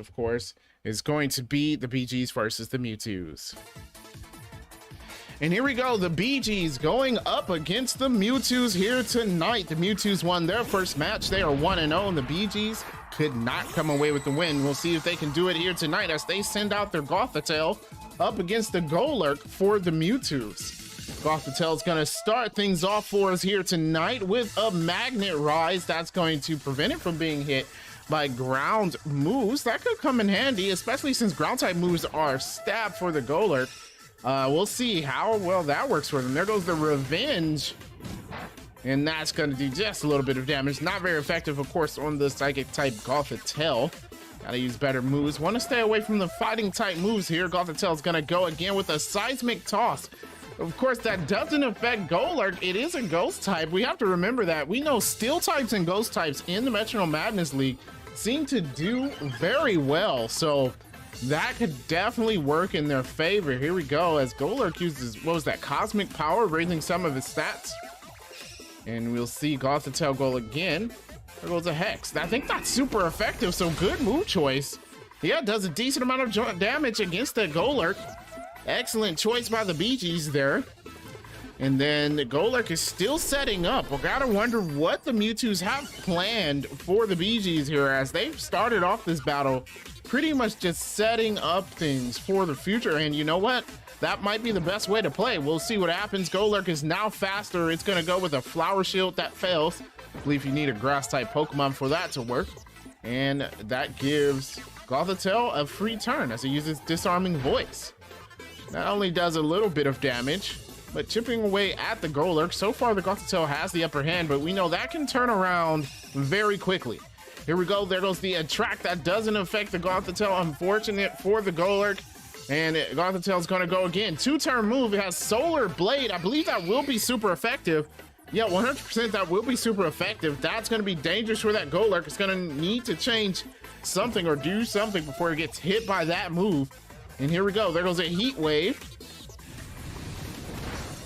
of course, is going to be the Beegees versus the Mewtwoos. And here we go, the Beegees going up against the Mewtwoos here tonight. The Mewtwoos won their first match. They are 1-0, and the Beegees could not come away with the win. We'll see if they can do it here tonight as they send out their Gothitelle up against the Golurk for the Mewtwoos. Gothitelle is going to start things off for us here tonight with a Magnet Rise. That's going to prevent it from being hit by ground moves. That could come in handy, especially since ground type moves are stab for the Golurk. We'll see how well that works for them. There goes the Revenge, and that's going to do just a little bit of damage. Not very effective, of course, on the Psychic type Gothitelle. Gotta use better moves. Want to stay away from the fighting type moves here. Gothitelle is going to go again with a Seismic Toss. Of course, that doesn't affect Golurk. It is a Ghost type. We have to remember that. We know Steel types and Ghost types in the Metronome Madness League seem to do very well. So that could definitely work in their favor. Here we go as Golurk uses, what was that, Cosmic Power, raising some of his stats. And we'll see Gothitelle go again. There goes a Hex. I think that's super effective, so good move choice. Yeah, it does a decent amount of damage against that Golurk. Excellent choice by the Beegees there. And then the Golurk is still setting up. We gotta wonder what the Mewtwoos have planned for the Beegees here as they've started off this battle pretty much just setting up things for the future. And you know what? That might be the best way to play. We'll see what happens. Golurk is now faster. It's going to go with a Flower Shield that fails. I believe you need a grass type Pokemon for that to work. And that gives Gothitelle a free turn as it uses Disarming Voice. Not only does a little bit of damage, but chipping away at the Golurk. So far, the Gothitelle has the upper hand, but we know that can turn around very quickly. Here we go. There goes the Attract. That doesn't affect the Gothitelle. Unfortunate for the Golurk. And Gothitelle's going to go again. Two-turn move. It has Solar Blade. I believe that will be super effective. Yeah, 100% that will be super effective. That's going to be dangerous for that Golurk. It's going to need to change something or do something before it gets hit by that move. And here we go. There goes a Heat Wave.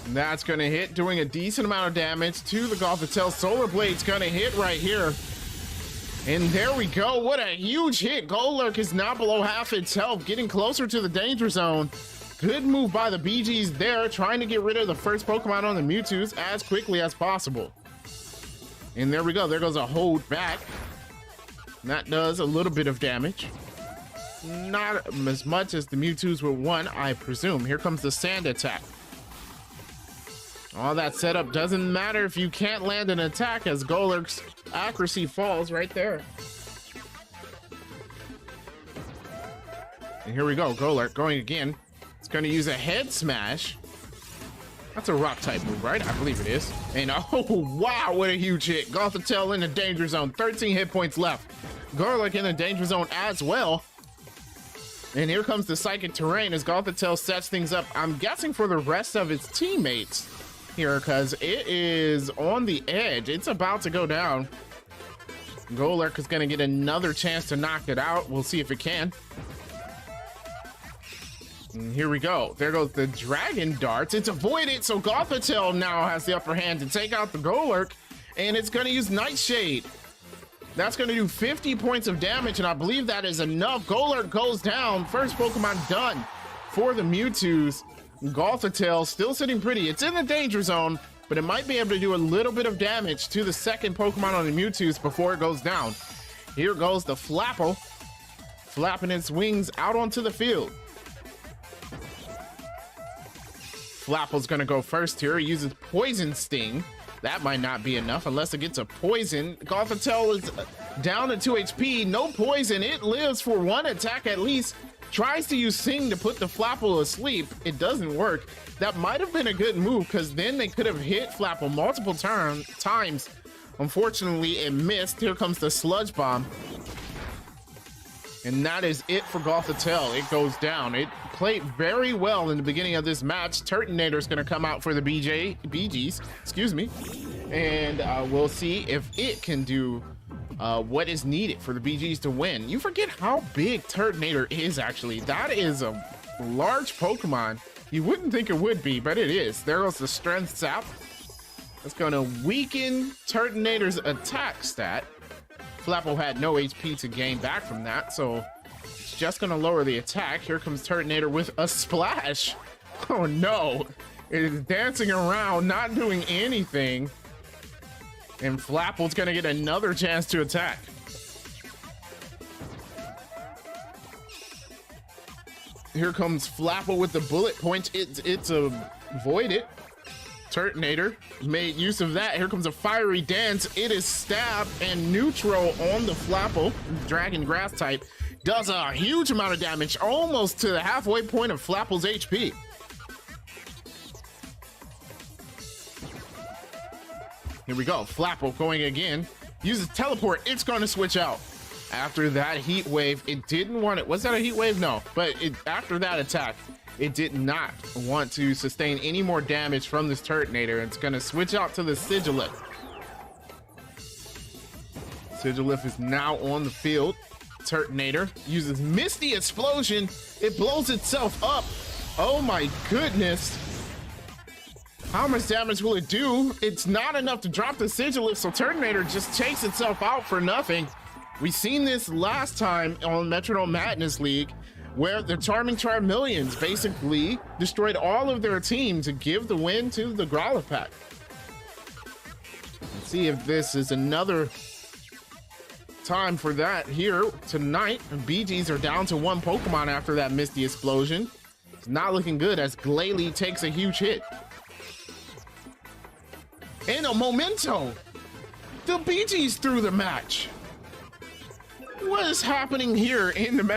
That's going to hit, doing a decent amount of damage to the Gothitelle. Solar Blade's going to hit right here. And there we go. What a huge hit. Golurk is now below half its health, getting closer to the danger zone. Good move by the Beegees there, trying to get rid of the first Pokemon on the Mewtwoos as quickly as possible. And there we go. There goes a Hold Back. And that does a little bit of damage. Not as much as the Mewtwoos would want, I presume. Here comes the Sand Attack. All that setup doesn't matter if you can't land an attack as Golurk's accuracy falls right there. And here we go, Golurk going again. It's going to use a Head Smash. That's a rock type move, right? I believe it is. And oh, wow, what a huge hit. Gothitelle in the danger zone, 13 hit points left. Golurk in the danger zone as well. And here comes the Psychic Terrain as Gothitelle sets things up, I'm guessing for the rest of its teammates here, because it is on the edge. It's about to go down. Golurk is going to get another chance to knock it out. We'll see if it can. And here we go. There goes the Dragon Darts. It's avoided, so Gothitelle now has the upper hand to take out the Golurk, and it's going to use Nightshade. That's going to do 50 points of damage, and I believe that is enough. Golurk goes down. First Pokemon done for the Mewtwoos. Gothitelle still sitting pretty. It's in the danger zone, but it might be able to do a little bit of damage to the second Pokemon on the Mewtwoos before it goes down. Here goes the Flapple, flapping its wings out onto the field. Flapple's going to go first here. He uses Poison Sting. That might not be enough unless it gets a poison. Gothitelle is down to 2 HP. No poison. It lives for one attack at least. Tries to use Sing to put the Flapple asleep. It doesn't work. That might have been a good move because then they could have hit Flapple multiple times. Unfortunately, it missed. Here comes the Sludge Bomb. And that is it for Gothitelle. It goes down. It played very well in the beginning of this match. Turtonator's going to come out for the Beegees, excuse me. And we'll see if it can do what is needed for the Beegees to win. You forget how big Turtonator is, actually. That is a large Pokemon. You wouldn't think it would be, but it is. There goes the Strength Sap. That's going to weaken Turtonator's attack stat. Flapple had no HP to gain back from that, so just gonna lower the attack. Here comes Turtonator with a splash. Oh no, it is dancing around, not doing anything. And Flapple's gonna get another chance to attack. Here comes Flapple with the bullet point. It's avoided. Turtonator made use of that. Here comes a fiery dance. It is stab and neutral on the Flapple. Dragon Grass type does a huge amount of damage, almost to the halfway point of Flapple's HP. Here we go. Flapple going again. Uses teleport. It's going to switch out. After that heat wave, it didn't want it. Was that a heat wave? No. But after that attack, it did not want to sustain any more damage from this Turtonator. It's going to switch out to the Sigilif. Sigilif is now on the field. Turtonator uses Misty Explosion. It blows itself up. Oh my goodness. How much damage will it do? It's not enough to drop the Sigilif, so Turtonator just takes itself out for nothing. We've seen this last time on Metronome Madness League, where the Charming Charmeleons basically destroyed all of their team to give the win to the Growlithe pack. Let's see if this is another time for that here tonight. Beegees are down to one Pokemon after that Misty Explosion. It's not looking good as Glalie takes a huge hit. And a memento! The Beegees threw the match! What is happening here in the Metro?